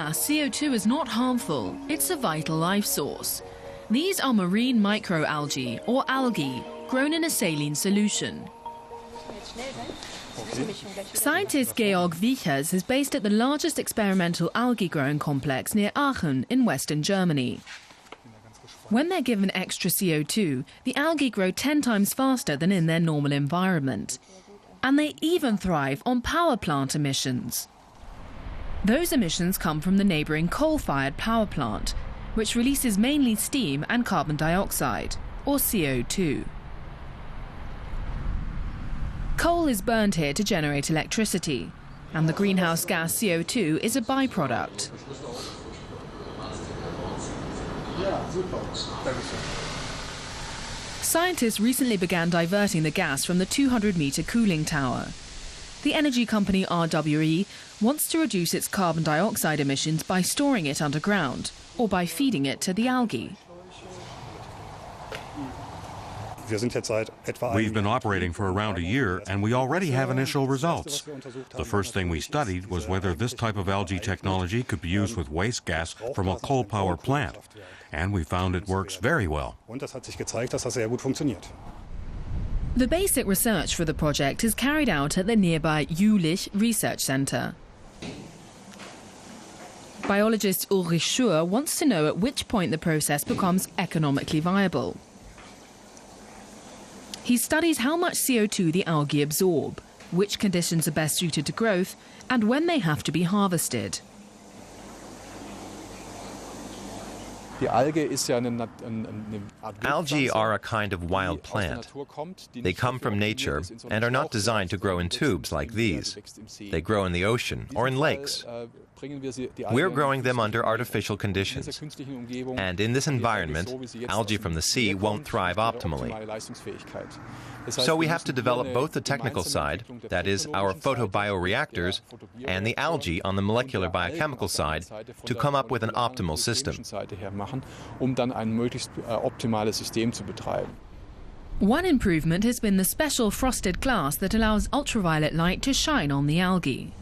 gas, CO2 is not harmful. It's a vital life source. These are marine microalgae, or algae, grown in a saline solution. Scientist Georg Wiechers is based at the largest experimental algae growing complex near Aachen in western Germany. When they're given extra CO2, the algae grow 10 times faster than in their normal environment. And they even thrive on power plant emissions. Those emissions come from the neighbouring coal-fired power plant, which releases mainly steam and carbon dioxide, or CO2. Coal is burned here to generate electricity, and the greenhouse gas CO2 is a byproduct. Scientists recently began diverting the gas from the 200-metre cooling tower. The energy company RWE wants to reduce its carbon dioxide emissions by storing it underground or by feeding it to the algae. We've been operating for around a year, and we already have initial results. The first thing we studied was whether this type of algae technology could be used with waste gas from a coal power plant, and we found it works very well. The basic research for the project is carried out at the nearby Jülich Research Centre. Biologist Ulrich Schur wants to know at which point the process becomes economically viable. He studies how much CO2 the algae absorb, which conditions are best suited to growth, and when they have to be harvested. Algae are a kind of wild plant. They come from nature and are not designed to grow in tubes like these. They grow in the ocean or in lakes. We're growing them under artificial conditions. And in this environment, algae from the sea won't thrive optimally. So we have to develop both the technical side, that is, our photobioreactors, and the algae on the molecular biochemical side to come up with an optimal system. One improvement has been the special frosted glass that allows ultraviolet light to shine on the algae.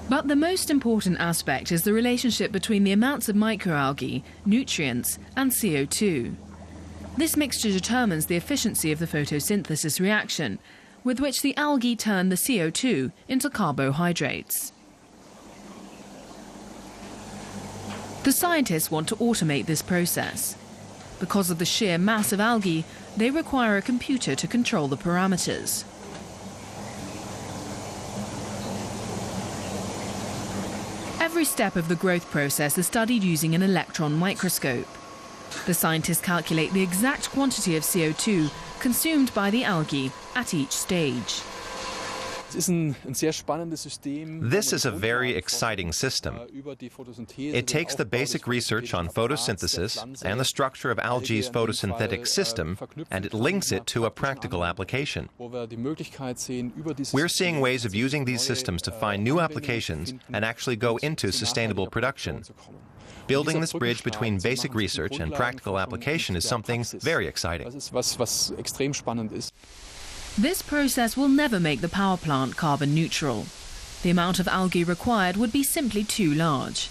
But the most important aspect is the relationship between the amounts of microalgae, nutrients, and CO2. This mixture determines the efficiency of the photosynthesis reaction, with which the algae turn the CO2 into carbohydrates. The scientists want to automate this process. Because of the sheer mass of algae, they require a computer to control the parameters. Every step of the growth process is studied using an electron microscope. The scientists calculate the exact quantity of CO2 consumed by the algae at each stage. This is a very exciting system. It takes the basic research on photosynthesis and the structure of algae's photosynthetic system, and it links it to a practical application. We're seeing ways of using these systems to find new applications and actually go into sustainable production. Building this bridge between basic research and practical application is something very exciting. This process will never make the power plant carbon neutral. The amount of algae required would be simply too large.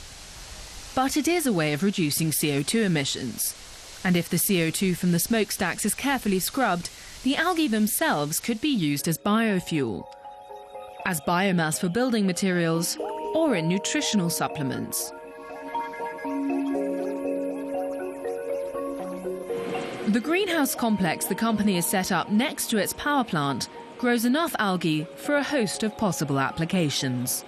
But it is a way of reducing CO2 emissions. And if the CO2 from the smokestacks is carefully scrubbed, the algae themselves could be used as biofuel, as biomass for building materials, or in nutritional supplements. The greenhouse complex the company has set up next to its power plant grows enough algae for a host of possible applications.